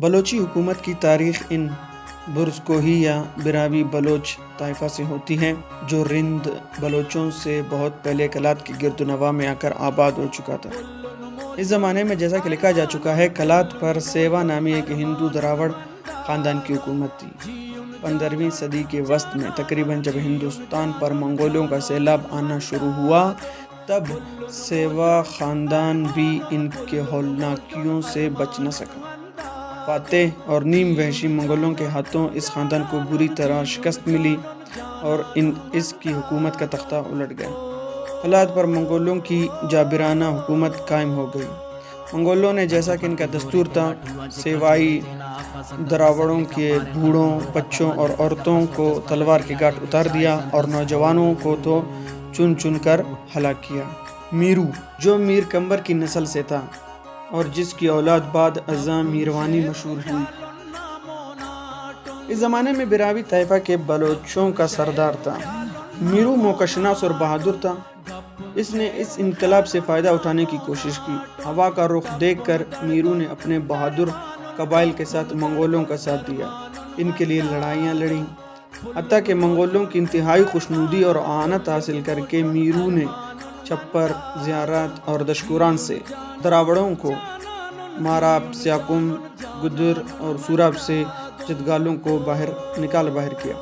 بلوچی حکومت کی تاریخ ان برزکوہی یا براوی بلوچ طائفہ سے ہوتی ہے جو رند بلوچوں سے بہت پہلے کلات کی گرد و نواح میں آ کر آباد ہو چکا تھا۔ اس زمانے میں جیسا کہ لکھا جا چکا ہے کلات پر سیوا نامی ایک ہندو دراوڑ خاندان کی حکومت تھی۔ 15ویں صدی کے وسط میں تقریباً جب ہندوستان پر منگولوں کا سیلاب آنا شروع ہوا تب سیوا خاندان بھی ان کے ہولناکیوں سے بچ نہ سکا۔ فاتح اور نیم وحشی منگولوں کے ہاتھوں اس خاندان کو بری طرح شکست ملی اور اس کی حکومت کا تختہ الٹ گیا۔ کلات پر منگولوں کی جابرانہ حکومت قائم ہو گئی۔ منگولوں نے جیسا کہ ان کا دستور تھا سیوائی دراوڑوں کے بوڑھوں، بچوں اور عورتوں کو تلوار کی گھاٹ اتار دیا اور نوجوانوں کو تو چن چن کر ہلاک کیا۔ میرو جو میر کمبر کی نسل سے تھا اور جس کی اولاد بعد ازاں میروانی مشہور ہوئی۔ اس زمانے میں براوی طائفہ کے بلوچوں کا سردار تھا۔ میرو موقع شناس اور بہادر تھا۔ اس نے اس انقلاب سے فائدہ اٹھانے کی کوشش کی۔ ہوا کا رخ دیکھ کر میرو نے اپنے بہادر قبائل کے ساتھ منگولوں کا ساتھ دیا، ان کے لیے لڑائیاں لڑیں، حتیٰ کہ منگولوں کی انتہائی خوشنودی اور اعانت حاصل کر کے میرو نے چھپر، زیارات اور دشکوران سے دراوڑوں کو، ماراب، سیاکم، گدر اور سوراب سے جدگالوں کو باہر کیا۔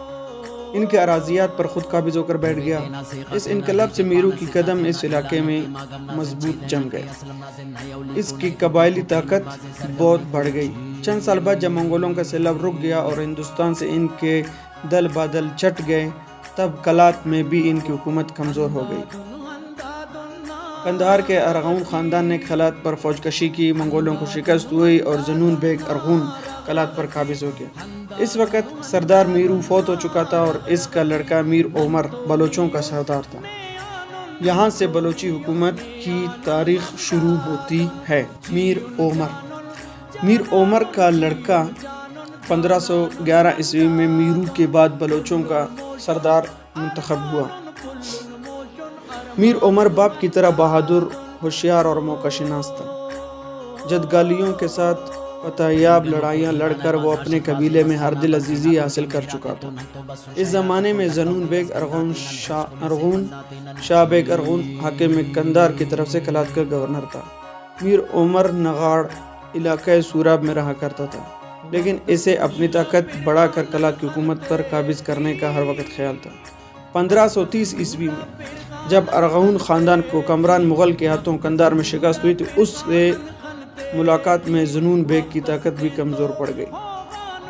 ان کے اراضیات پر خود قابض ہو کر بیٹھ گیا۔ اس انقلاب سے میرو کی قدم اس علاقے میں مضبوط جم گئے۔ اس کی قبائلی طاقت بہت بڑھ گئی۔ چند سال بعد جب منگولوں کا سیلاب رک گیا اور ہندوستان سے ان کے دل بادل چھٹ گئے تب کلات میں بھی ان کی حکومت کمزور ہو گئی۔ قندھار کے ارغون خاندان نے کلات پر فوج کشی کی، منگولوں کو شکست ہوئی اور زنون بیگ ارغون کلات پر قابض ہو گیا۔ اس وقت سردار میرو فوت ہو چکا تھا اور اس کا لڑکا میر عمر بلوچوں کا سردار تھا۔ یہاں سے بلوچی حکومت کی تاریخ شروع ہوتی ہے۔ میر عمر کا لڑکا 1511 عیسوی میں میرو کے بعد بلوچوں کا سردار منتخب ہوا۔ میر عمر باپ کی طرح بہادر، ہوشیار اور موقع شناس تھا۔ جدگالیوں کے ساتھ فتح یاب لڑائیاں لڑ کر وہ اپنے قبیلے میں ہر دل عزیزی حاصل کر چکا تھا۔ اس زمانے میں زنون بیگ ارغون شاہ بیگ ارغون حاکم قندھار کی طرف سے کلات کا گورنر تھا۔ میر عمر نغاڑ علاقہ سوراب میں رہا کرتا تھا، لیکن اسے اپنی طاقت بڑھا کر کلات کی حکومت پر قابض کرنے کا ہر وقت خیال تھا۔ 1530 عیسوی میں جب ارغون خاندان کو کمران مغل کے ہاتھوں قندھار میں شکست ہوئی تو اس سے ملاقات میں زنون بیگ کی طاقت بھی کمزور پڑ گئی۔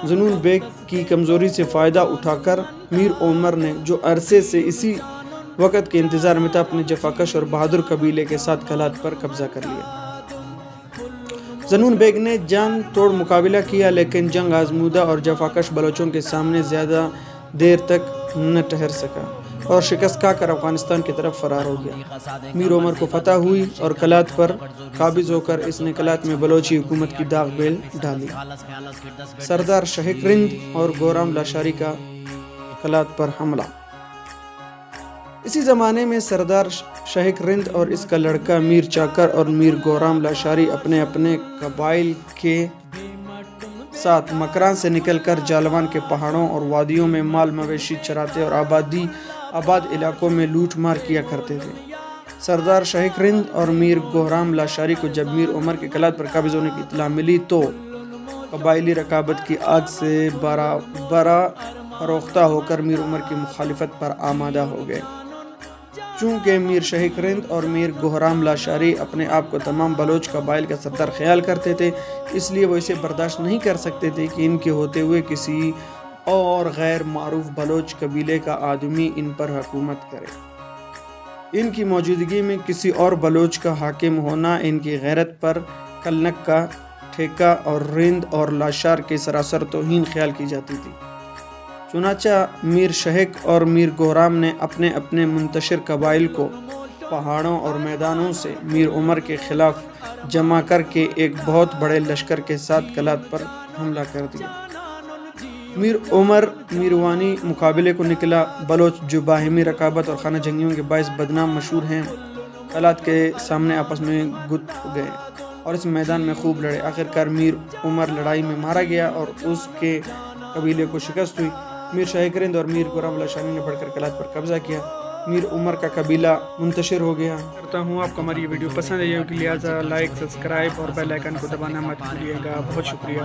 زنون بیگ کی کمزوری سے فائدہ اٹھا کر میر عمر نے جو عرصے سے اسی وقت کے انتظار میں تھا اپنے جفاکش اور بہادر قبیلے کے ساتھ کلات پر قبضہ کر لیا۔ زنون بیگ نے جان توڑ مقابلہ کیا لیکن جنگ آزمودہ اور جفاکش بلوچوں کے سامنے زیادہ دیر تک نہ ٹھہر سکا اور شکست کھا کر افغانستان کی طرف فرار ہو گیا۔ میر عمر کو فتح ہوئی اور کلات پر قابض ہو کر اس نے کلات میں بلوچی حکومت کی داغ بیل ڈالی۔ سردار شہک رند اور گورام لاشاری کا کلات پر حملہ۔ اسی زمانے میں سردار شہک رند اور اس کا لڑکا میر چاکر اور میر گورام لاشاری اپنے اپنے قبائل کے ساتھ مکران سے نکل کر جالوان کے پہاڑوں اور وادیوں میں مال مویشی چراتے اور آباد علاقوں میں لوٹ مار کیا کرتے تھے۔ سردار شہک رند اور میر گورام لاشاری کو جب میر عمر کے کلات پر قابض ہونے کی اطلاع ملی تو قبائلی رقابت کی آگ سے برا فروختہ ہو کر میر عمر کی مخالفت پر آمادہ ہو گئے۔ چونکہ میر شہک رند اور میر گورام لاشاری اپنے آپ کو تمام بلوچ قبائل کا سردار خیال کرتے تھے، اس لیے وہ اسے برداشت نہیں کر سکتے تھے کہ ان کے ہوتے ہوئے کسی اور غیر معروف بلوچ قبیلے کا آدمی ان پر حکومت کرے۔ ان کی موجودگی میں کسی اور بلوچ کا حاکم ہونا ان کی غیرت پر کلنک کا ٹھیکہ اور رند اور لاشار کے سراسر توہین خیال کی جاتی تھی۔ چنانچہ میر شہک اور میر گورام نے اپنے اپنے منتشر قبائل کو پہاڑوں اور میدانوں سے میر عمر کے خلاف جمع کر کے ایک بہت بڑے لشکر کے ساتھ کلات پر حملہ کر دیا۔ میر عمر میروانی مقابلے کو نکلا۔ بلوچ جو باہمی رقابت اور خانہ جنگیوں کے باعث بدنام مشہور ہیں، کلات کے سامنے آپس میں گت گئے۔ اور اس میدان میں خوب لڑے. آخرکار میر عمر لڑائی میں مارا گیا اور اس کے قبیلے کو شکست ہوئی. میر شاہ کرند اور میر خرم اللہ شانی نے بڑھ کر کلات پر قبضہ کیا. میر عمر کا قبیلہ منتشر ہو گیا. کرتا ہوں آپ کو ہماری یہ ویڈیو پسند آئی ہوگی، لہٰذا لائک، سبسکرائب اور بیل آئیکن کو دبانا مت بھولیے گا. بہت شکریہ.